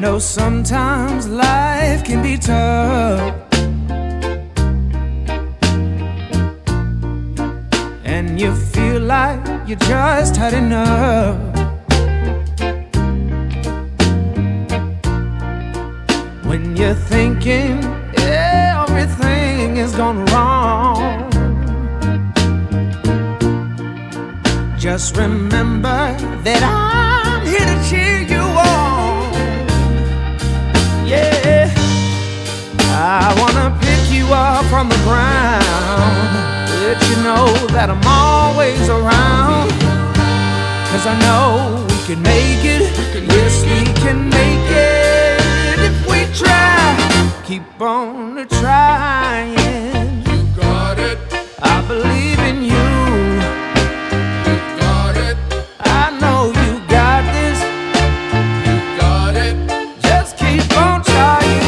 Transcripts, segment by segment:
know sometimes life can be tough, and you feel like you just had enough. When you're thinking everything is gone wrong, just remember that I'm here to cheer you on. Yeah, I wanna pick you up from the ground, let you know that I'm always around. 'Cause I know we can make it, yes we can make it if we try. Keep on trying. You got it. I believe in you. You got it. I know you got this. You got it. Just keep on trying.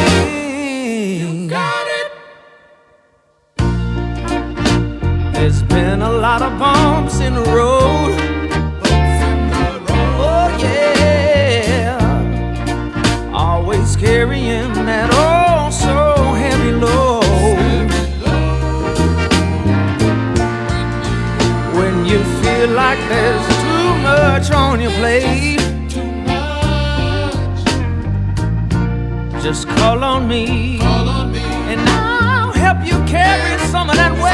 You got it. There's been a lot of bumps in the road. Oh yeah, always carrying that oh so heavy load. When you feel like there's too much on your plate, Too much. just call on me, Call on me. and I'll help you carry some of that weight.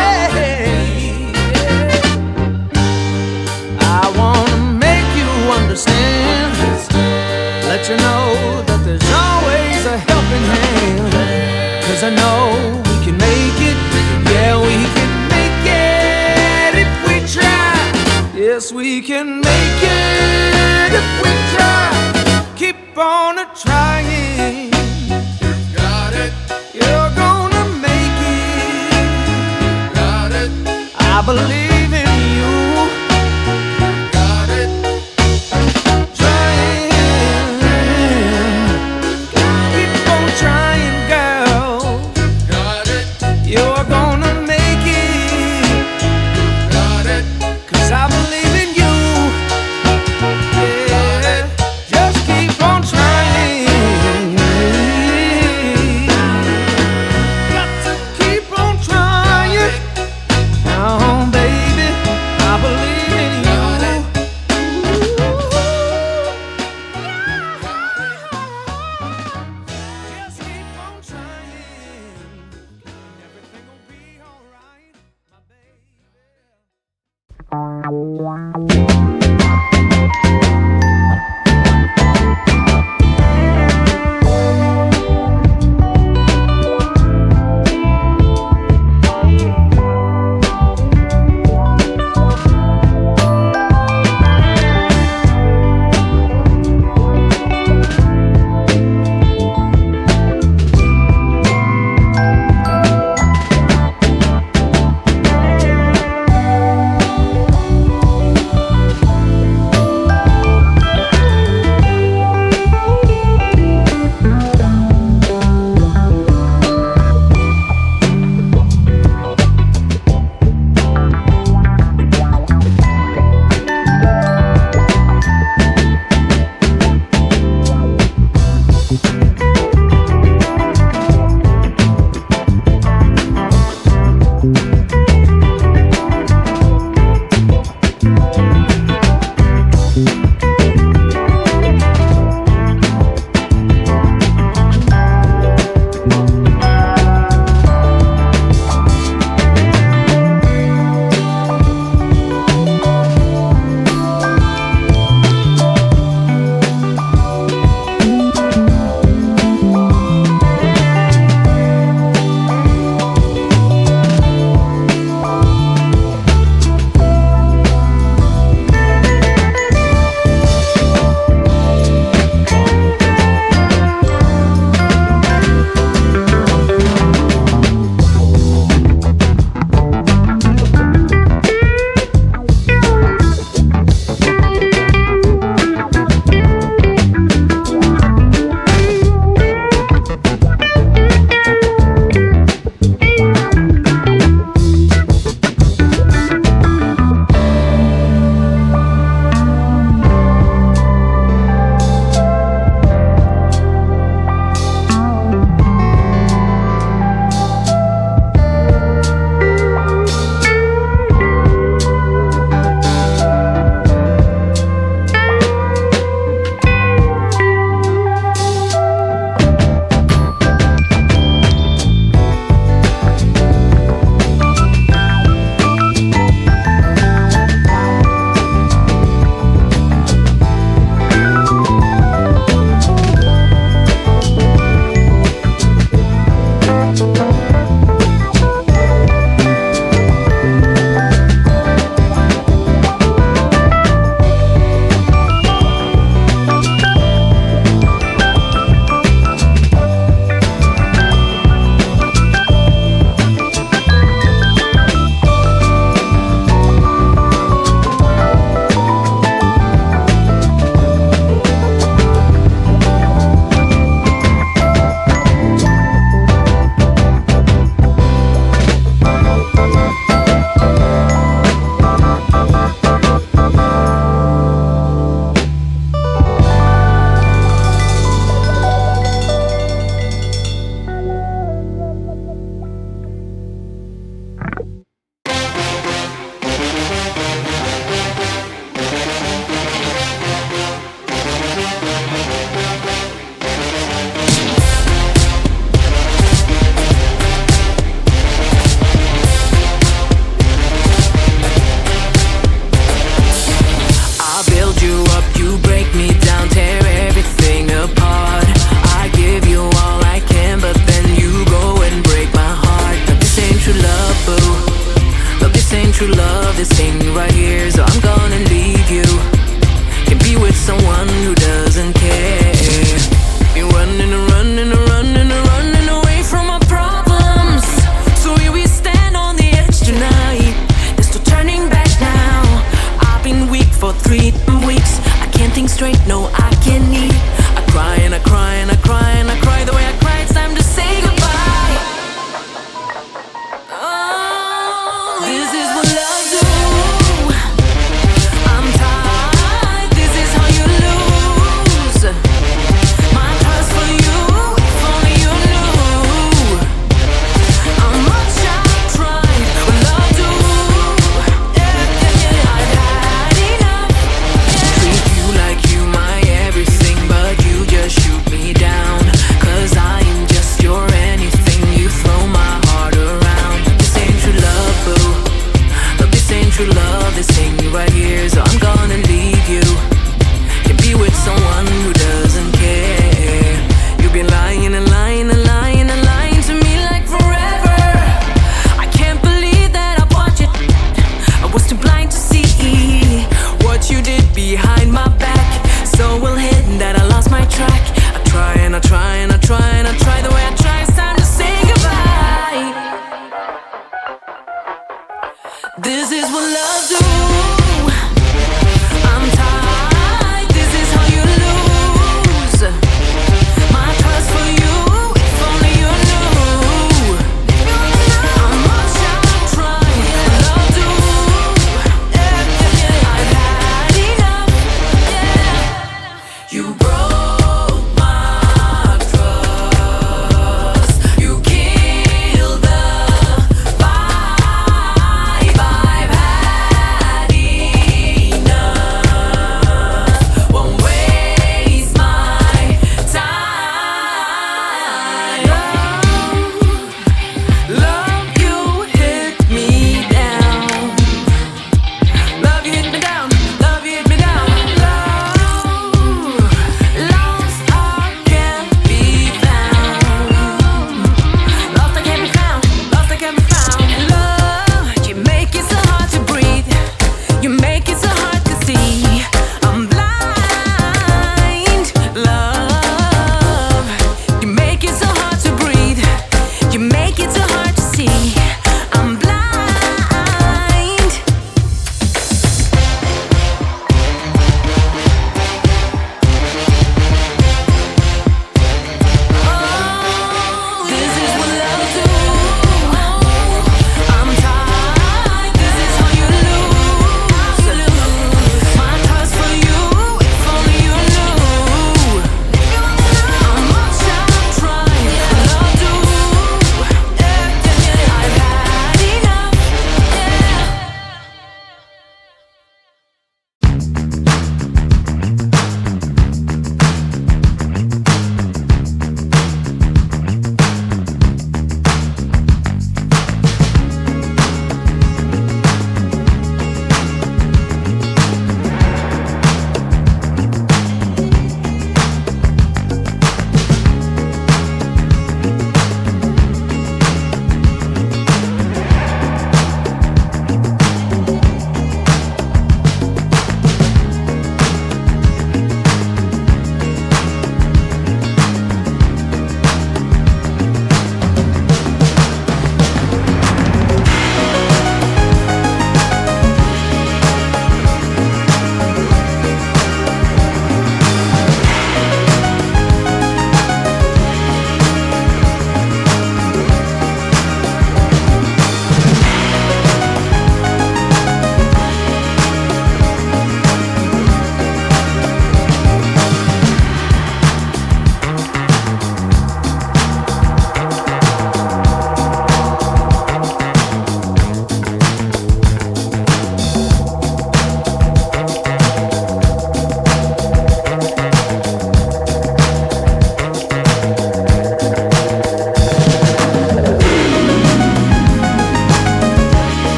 I wanna make you understand, let you know that there's always a helping hand. 'Cause I know we can make it, yeah we can make it if we try. Yes we can make it if we try. Keep on trying. You got it. You're gonna make it. Got it. I believe